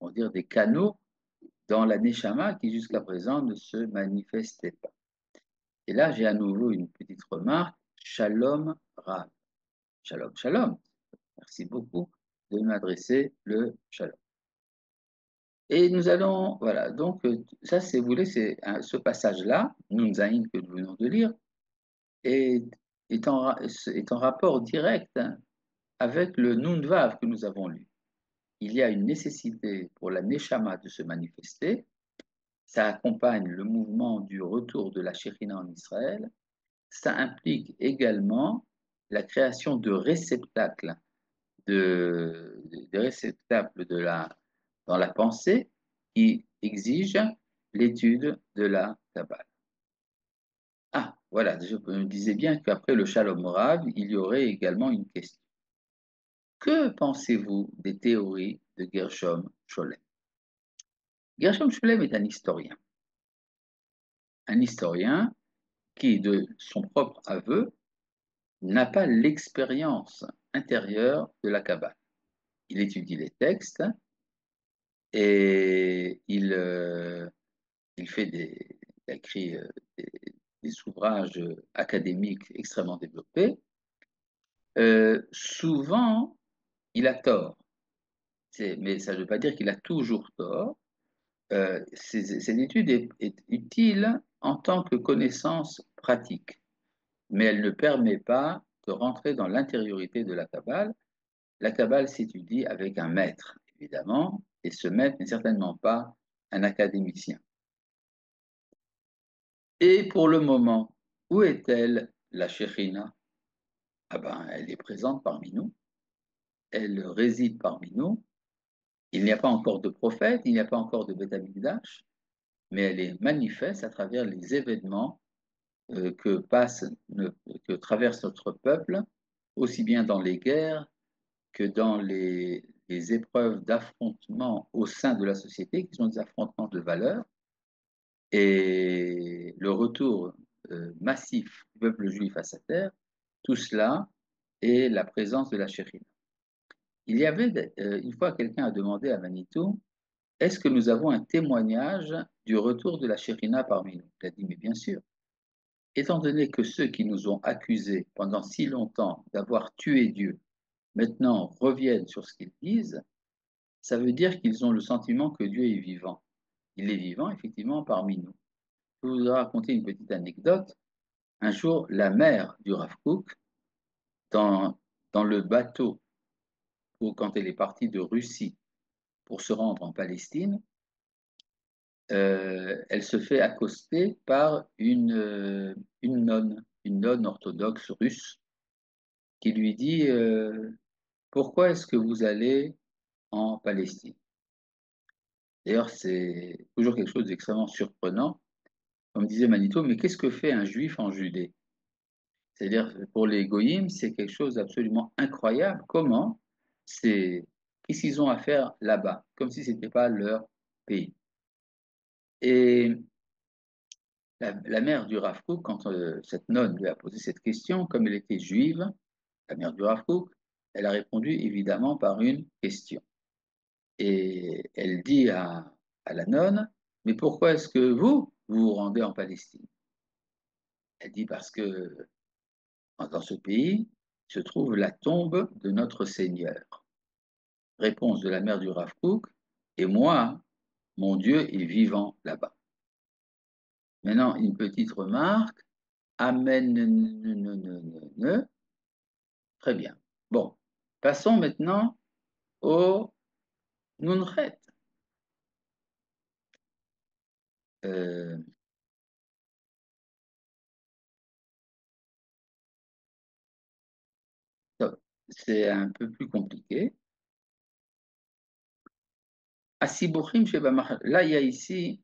va dire des canaux dans la Neshama qui jusqu'à présent ne se manifestaient pas. Et là, j'ai à nouveau une petite remarque. Shalom Rav. Shalom, shalom. Merci beaucoup de m'adresser le shalom. Et nous allons, voilà, donc ça, si vous voulez, c'est ce passage-là, Nun Zayin que nous venons de lire, est, est en rapport direct avec le Nun Vav que nous avons lu. Il y a une nécessité pour la Neshama de se manifester. Ça accompagne le mouvement du retour de la Shekhinah en Israël. Ça implique également la création de réceptacles, des réceptacles dans la pensée qui exigent l'étude de la Kabbale. Ah, voilà, je me disais bien qu'après le Shalom Rav, il y aurait également une question. Que pensez-vous des théories de Gershom Scholem? Gershom Scholem est un historien qui, de son propre aveu, n'a pas l'expérience intérieure de la Kabbale. Il étudie les textes et il fait il a écrit des ouvrages académiques extrêmement développés. Souvent, il a tort, mais ça ne veut pas dire qu'il a toujours tort. Cette étude est utile en tant que connaissance pratique, mais elle ne permet pas de rentrer dans l'intériorité de la Kabbale. La Kabbale s'étudie avec un maître, évidemment, et ce maître n'est certainement pas un académicien. Et pour le moment, où est-elle, la Shekhinah? Ah ben, elle est présente parmi nous, elle réside parmi nous. Il n'y a pas encore de prophète, il n'y a pas encore de Beth Amikdash, mais elle est manifeste à travers les événements que traverse notre peuple, aussi bien dans les guerres que dans les épreuves d'affrontement au sein de la société, qui sont des affrontements de valeurs, et le retour massif du peuple juif à sa terre, tout cela est la présence de la Shekhinah. Il y avait, une fois, quelqu'un a demandé à Manitou, est-ce que nous avons un témoignage du retour de la Shekhinah parmi nous? Il a dit, mais bien sûr. Étant donné que ceux qui nous ont accusés pendant si longtemps d'avoir tué Dieu, maintenant reviennent sur ce qu'ils disent, ça veut dire qu'ils ont le sentiment que Dieu est vivant. Il est vivant, effectivement, parmi nous. Je voudrais raconter une petite anecdote. Un jour, la mère du Rav Kook, dans, dans le bateau, quand elle est partie de Russie pour se rendre en Palestine, elle se fait accoster par une nonne orthodoxe russe, qui lui dit pourquoi est-ce que vous allez en Palestine? D'ailleurs, c'est toujours quelque chose d'extrêmement surprenant. Comme disait Manito, mais qu'est-ce que fait un juif en Judée? C'est-à-dire, pour les goyim, c'est quelque chose d'absolument incroyable. Comment? Qu'est-ce qu'ils ont à faire là-bas? Comme si ce n'était pas leur pays. Et la mère du Rav Kook, quand cette nonne lui a posé cette question, comme elle était juive, la mère du Rav Kook, elle a répondu évidemment par une question. Et elle dit à la nonne, mais pourquoi est-ce que vous vous rendez en Palestine? Elle dit parce que dans ce pays se trouve la tombe de notre Seigneur. Réponse de la mère du Rav Kook, et moi, mon Dieu est vivant là-bas. Maintenant, une petite remarque. Amen. Très bien. Bon, passons maintenant au Nunret. Euh, c'est un peu plus compliqué. Asibuchim Shebamach. Là, il y a ici,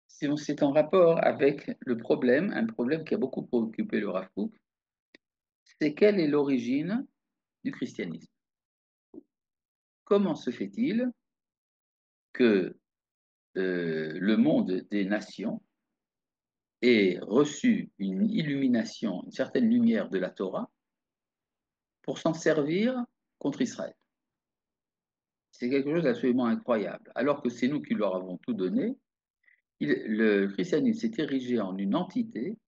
c'est en rapport avec le problème, un problème qui a beaucoup préoccupé le Rav Kook, c'est quelle est l'origine du christianisme? Comment se fait-il que le monde des nations ait reçu une illumination, une certaine lumière de la Torah pour s'en servir contre Israël? C'est quelque chose d'absolument incroyable. Alors que c'est nous qui leur avons tout donné, le christianisme s'est érigé en une entité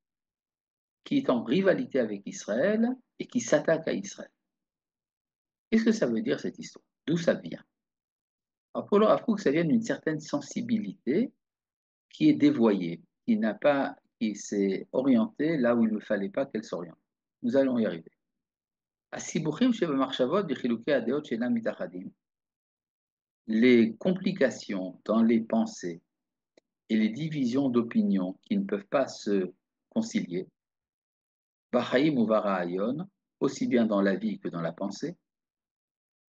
qui est en rivalité avec Israël et qui s'attaque à Israël. Qu'est-ce que ça veut dire cette histoire? D'où ça vient? Alors pour le Rav Kook, ça vient d'une certaine sensibilité qui est dévoyée, qui s'est orientée là où il ne fallait pas qu'elle s'oriente. Nous allons y arriver. Les complications dans les pensées et les divisions d'opinion qui ne peuvent pas se concilier, Bahaim ou Varaayon, aussi bien dans la vie que dans la pensée,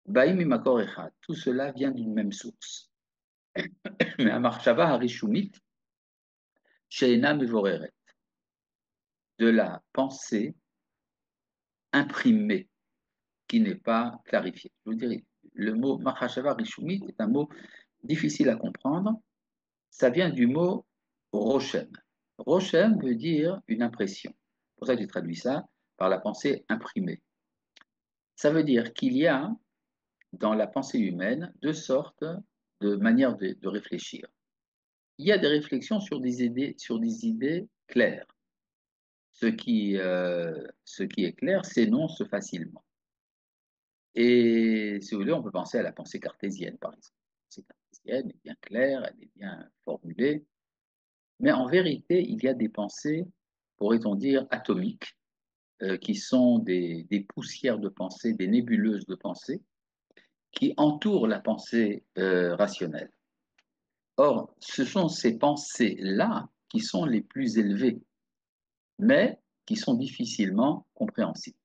Baim et Makor Echad, tout cela vient d'une même source. Mais Amarshava Harishumit, Sheena Mevoreret, de la pensée imprimée qui n'est pas clarifiée. Je vous dirais, le mot Mahashava Rishumit est un mot difficile à comprendre. Ça vient du mot Roshem. Roshem veut dire une impression. C'est pour ça que j'ai traduit ça par la pensée imprimée. Ça veut dire qu'il y a dans la pensée humaine deux sortes de manières de réfléchir. Il y a des réflexions sur des idées claires. Ce qui est clair s'énonce facilement. Et si vous voulez, on peut penser à la pensée cartésienne, par exemple. La pensée cartésienne est bien claire, elle est bien formulée, mais en vérité, il y a des pensées, pourrait-on dire, atomiques, qui sont des poussières de pensée, des nébuleuses de pensée, qui entourent la pensée rationnelle. Or, ce sont ces pensées-là qui sont les plus élevées, mais qui sont difficilement compréhensibles.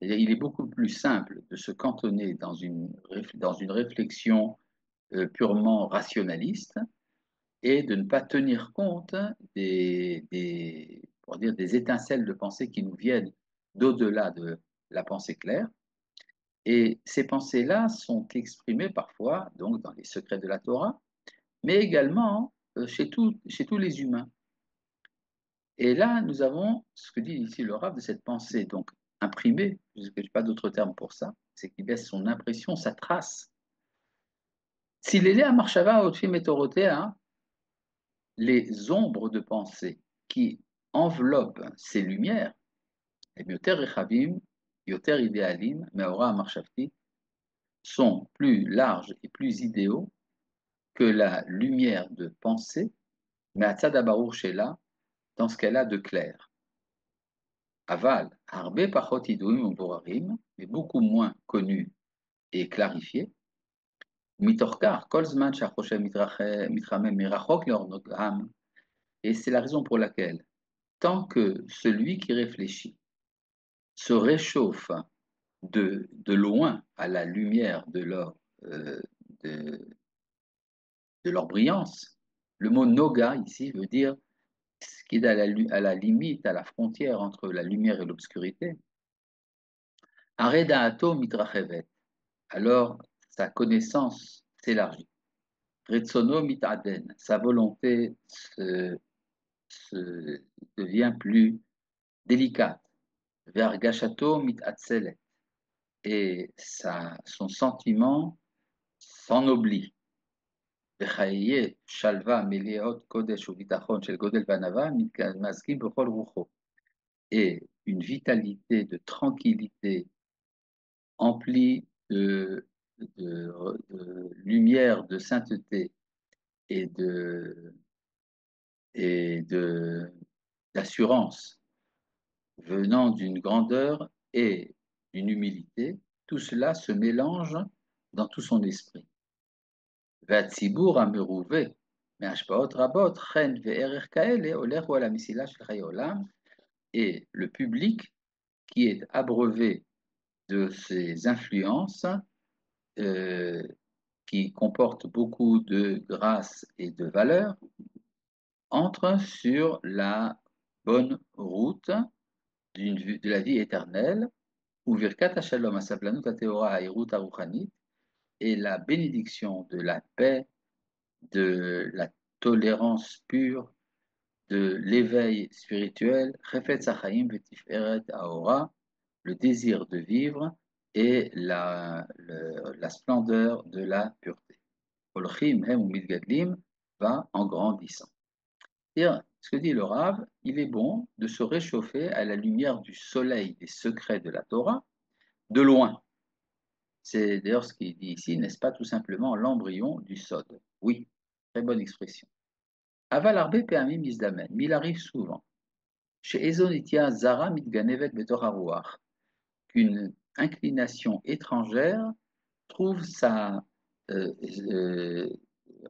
Il est beaucoup plus simple de se cantonner dans une réflexion purement rationaliste et de ne pas tenir compte pour dire, des étincelles de pensée qui nous viennent d'au-delà de la pensée claire. Et ces pensées-là sont exprimées parfois donc dans les secrets de la Torah, mais également chez tous les humains. Et là, nous avons ce que dit ici le Rav de cette pensée donc imprimée, je n'ai pas d'autre terme pour ça, c'est qu'il laisse son impression, sa trace. S'il est là à Marshava, Otfim et Torotea, les ombres de pensée qui enveloppent ces lumières, Yoter Rechavim, Yoter Idealim, Meora Marshafti, sont plus larges et plus idéaux que la lumière de pensée, mais à Tzadabaour Shela, dans ce qu'elle a de clair. Aval, Harbe Pachot Iduim Uborarim, mais beaucoup moins connu et clarifié. Mitorkar, Kolzman Shachoshem Mitramem Mirachok Leornogam, et c'est la raison pour laquelle, tant que celui qui réfléchit se réchauffe de loin à la lumière euh, de, de leur brillance, le mot noga ici veut dire ce qui est à la limite, à la frontière entre la lumière et l'obscurité. Aredaato mitrachevet, alors sa connaissance s'élargit. Retsono mitaden, sa volonté devient plus délicate. Vergashato mitatselet, et son sentiment s'ennoblit. Shalva meleot kodesh ubitachon shel godel vanava mitmazgim bechol rucho, et une vitalité de tranquillité emplie de lumière, de sainteté et d'assurance venant d'une grandeur et d'une humilité, tout cela se mélange dans tout son esprit. והציבור המרובה מהשפעות רבות, חן וערך כאלה, הולך הוא על המסילה של חיי עולם, et le public qui est abreuvé de ces influences qui comportent beaucoup de grâce et de valeur entre sur la bonne route de la vie éternelle, où Virkat Shalom Asablanut Ateora Hairut Aruchanit, et la bénédiction de la paix, de la tolérance pure, de l'éveil spirituel, Chefetz Chaim Vetiferet Aora, le désir de vivre et la splendeur de la pureté. Olchim Hem Umidgadlim va en grandissant. C'est-à-dire, ce que dit le Rav, il est bon de se réchauffer à la lumière du soleil des secrets de la Torah, de loin. C'est d'ailleurs ce qu'il dit ici, n'est-ce pas tout simplement l'embryon du Sod? Oui, très bonne expression. Aval arbe pe'amim izdamen, mais il arrive souvent. Chez Ezonitia Zara mitganevet betoraruach, qu'une inclination étrangère trouve euh, euh,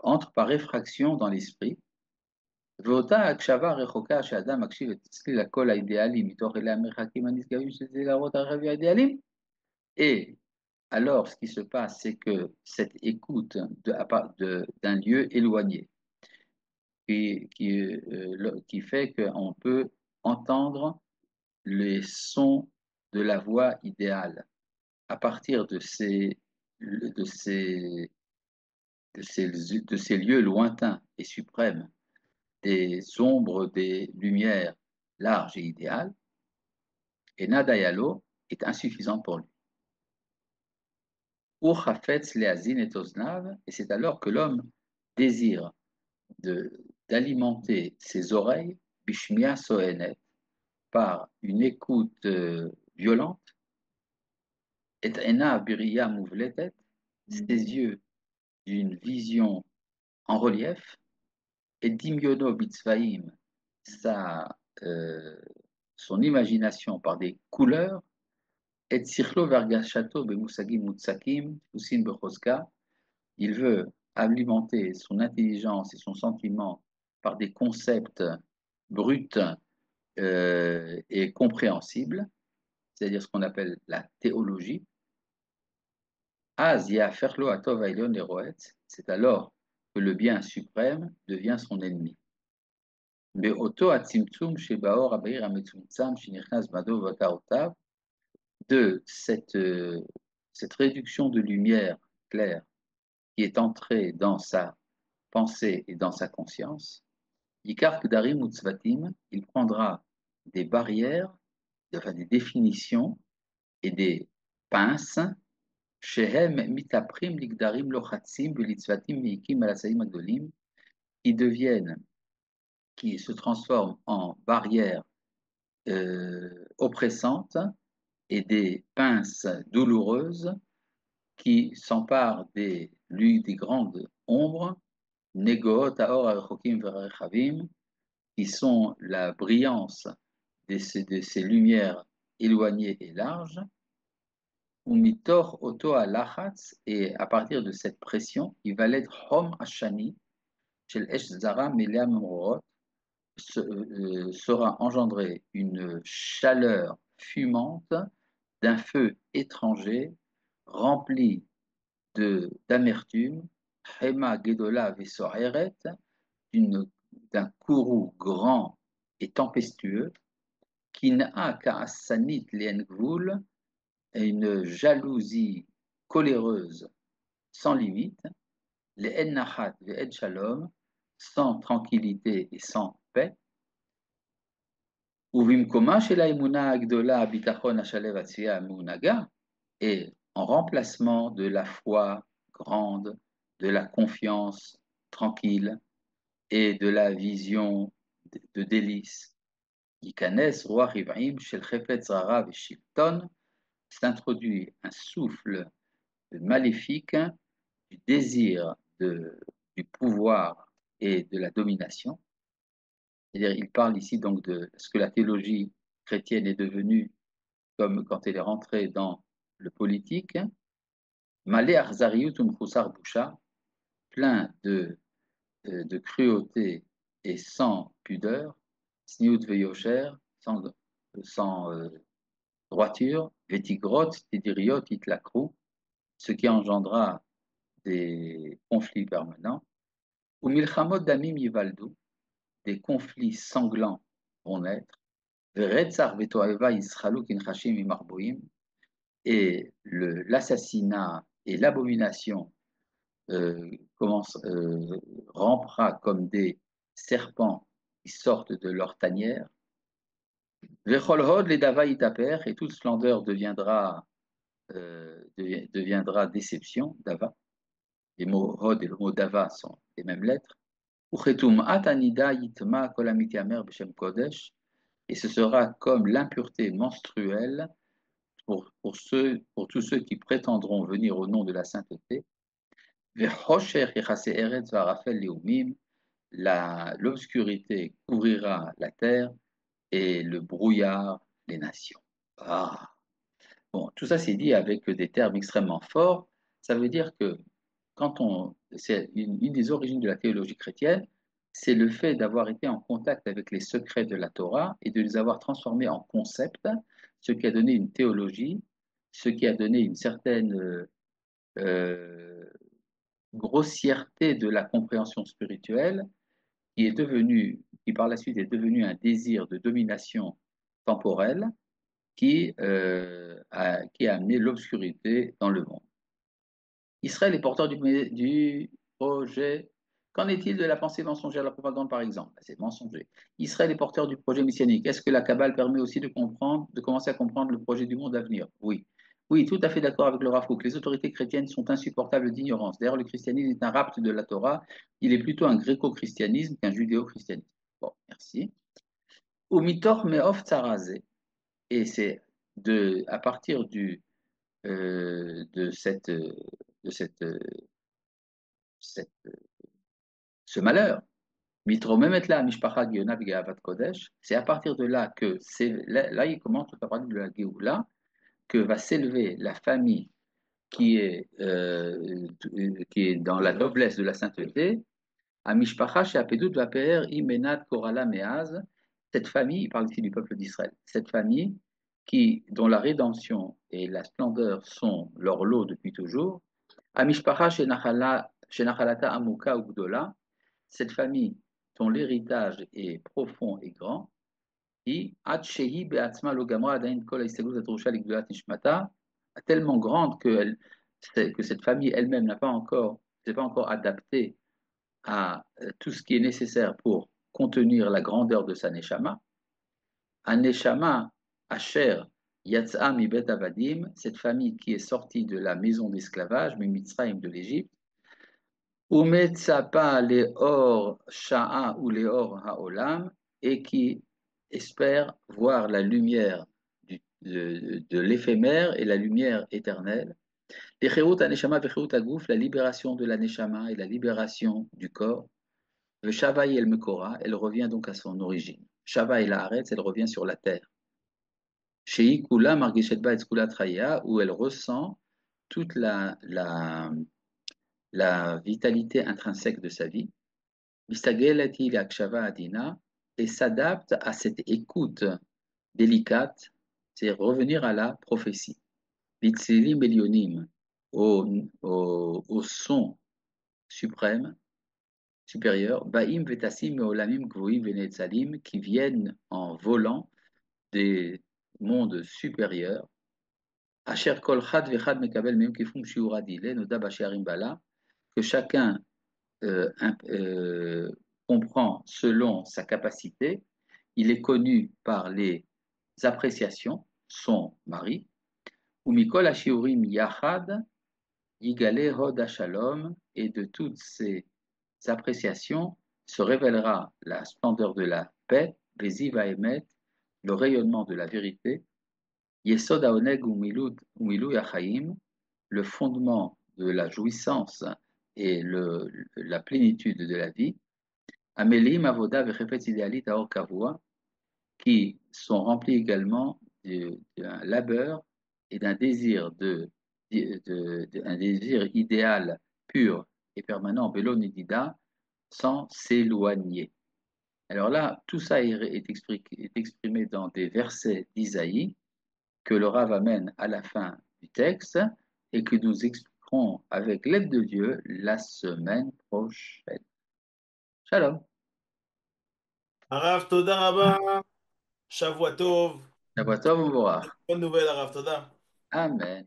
entre par réfraction dans l'esprit. ואותה הקשבה הרחוקה שאדם מקשיב אצלי לקול האידיאלי מתוך אלה המרחקים הנשגבים שזה להראות הרחב האידיאלים. Et alors, ce qui se passe, c'est que cette écoute d'un lieu éloigné, qui fait qu'on peut entendre les sons de la voix idéale à partir de ces, de ces lieux lointains et suprêmes, des ombres, des lumières larges et idéales, et Nadayalo est insuffisant pour lui. Et c'est alors que l'homme désire d'alimenter ses oreilles, bishmia soenet, par une écoute violente, et ena biria mouvletet, ses yeux d'une vision en relief, et dimyono bitzvaim, euh, son imagination par des couleurs, et tzirlo vergashato bemusagim mutsakim, usin bechoska, il veut alimenter son intelligence et son sentiment par des concepts bruts et compréhensibles, c'est-à-dire ce qu'on appelle la théologie. C'est alors que le bien suprême devient son ennemi. De cette réduction de lumière claire qui est entrée dans sa pensée et dans sa conscience, Yikar Kdarim Utzvatim, il prendra des barrières, enfin des définitions et des pinces, Shehem Mitaprim Ligdarim Lochatzim Belitzvatim Meikim Alasaim Agdolim, qui se transforment en barrières oppressantes et des pinces douloureuses qui s'emparent des grandes ombres, Negoot Aor Arechokim Verechavim, qui sont la brillance de ces lumières éloignées et larges, ou mitor oto alachatz, et à partir de cette pression, il va l'être hom ashani, shel esh zara melea memorot, sera engendrée une chaleur fumante d'un feu étranger rempli d'amertume, hema gedola vesoheret, d'un courroux grand et tempestueux, qui n'a qu'à sanit liengvul, une jalousie coléreuse sans limite, les ennachat, les ed shalom, sans tranquillité et sans paix, ובמקומה של האמונה הגדולה, הביטחון השלב הצייה המונהגה, et en remplacement de la foi grande, de la confiance tranquille et de la vision de délice, Ikanes, roi Riv'im, shel chefetz rara veshilton, s'introduit un souffle maléfique du désir du pouvoir et de la domination. C'est-à-dire, il parle ici donc de ce que la théologie chrétienne est devenue comme quand elle est rentrée dans le politique. Malé arzariut umchusar boucha, plein de cruauté et sans pudeur, sniout veyosher, sans droiture, vetigrot, tidiriot, itlakrou, ce qui engendra des conflits permanents, ou milchamot damim yivaldu, des conflits sanglants vont naître, veretzar vetoeva yisralu kinchashim imarboim, et l'assassinat et l'abomination rampera comme des serpents qui sortent de leur tanière. Vecholhod les dava itaper, et toute splendeur deviendra déception, dava. Les mots hod et le mot dava sont les mêmes lettres. Et ce sera comme l'impureté menstruelle pour tous ceux qui prétendront venir au nom de la sainteté. L'obscurité couvrira la terre et le brouillard les nations. Ah. Bon, tout ça c'est dit avec des termes extrêmement forts. Ça veut dire que c'est une des origines de la théologie chrétienne, c'est le fait d'avoir été en contact avec les secrets de la Torah et de les avoir transformés en concepts, ce qui a donné une théologie, ce qui a donné une certaine euh, grossièreté de la compréhension spirituelle, qui par la suite est devenu un désir de domination temporelle qui a amené l'obscurité dans le monde. Israël est porteur du projet. Qu'en est-il de la pensée mensongère, de la propagande, par exemple? C'est mensonger. Israël est porteur du projet messianique. Est-ce que la Kabbale permet aussi de comprendre, de commencer à comprendre le projet du monde à venir? Oui. Oui, tout à fait d'accord avec le Rav Kook. Les autorités chrétiennes sont insupportables d'ignorance. D'ailleurs, le christianisme est un rapt de la Torah. Il est plutôt un gréco-christianisme qu'un judéo-christianisme. Bon, merci. Au mitor meof tsarazé. Et c'est à partir de cette, cette, ce malheur, c'est à partir de là que là il commence à parler de la Géoula, que va s'élever la famille qui est dans la noblesse de la sainteté, à Mishpacha chez Apedut Vaper Imenat Korala Meaz, cette famille, il parle ici du peuple d'Israël, cette famille dont la rédemption et la splendeur sont leur lot depuis toujours, à Mishpacha chez Nachalata Amuka Ugdola, cette famille dont l'héritage est profond et grand, qui, tellement grande que cette famille elle-même n'est pas encore adaptée à tout ce qui est nécessaire pour contenir la grandeur de sa neshama. Un neshama asher yatsa mi bet avadim, cette famille qui est sortie de la maison d'esclavage, mi Mitzrayim de l'Égypte, Umetzapa leor sha'a ou leor haolam, et qui espère voir la lumière de l'éphémère et la lumière éternelle. Et Cherut Aneshama vechirut Agouf, la libération de la Neshama et la libération du corps. Le Shavai el Mekora, elle revient donc à son origine. Shavai la Haaretz, elle revient sur la terre. Shei Kula Margishet Ba Etzkula Traya, où elle ressent toute la vitalité intrinsèque de sa vie. Mistagelati Akshava Adina, et s'adapte à cette écoute délicate, c'est revenir à la prophétie. Vitzilim Elionim, au son suprême, supérieur, Baim Vetasim Meolamim Gvoim Venetzalim, qui viennent en volant des mondes supérieurs. Asher Kol Chad Vechad Mekabel Mem Kifum Shiura Dile, Noda Basharim Bala, que chacun comprend selon sa capacité. Il est connu par les appréciations, son mari, ou Mikol Ashiurim Yachad, Yigale Hod Shalom, et de toutes ces appréciations se révélera la splendeur de la paix, Veziva Emet, le rayonnement de la vérité, Yesod Haoneg Umilu Yachaim, le fondement de la jouissance et la plénitude de la vie, Amelim Avoda Vechefetz Idealit Aor Kavua, qui sont remplis également d'un labeur et d'un désir un désir idéal pur et permanent, Belo Nidida, sans s'éloigner. Alors là, tout ça est exprimé dans des versets d'Isaïe que le Rav amène à la fin du texte et que nous expliquerons avec l'aide de Dieu la semaine prochaine. Shalom. הרב, תודה רבה. שבוע טוב. Shabbat Tov U'Mevorach. Bonne nouvelle, הרב, תודה. Amen.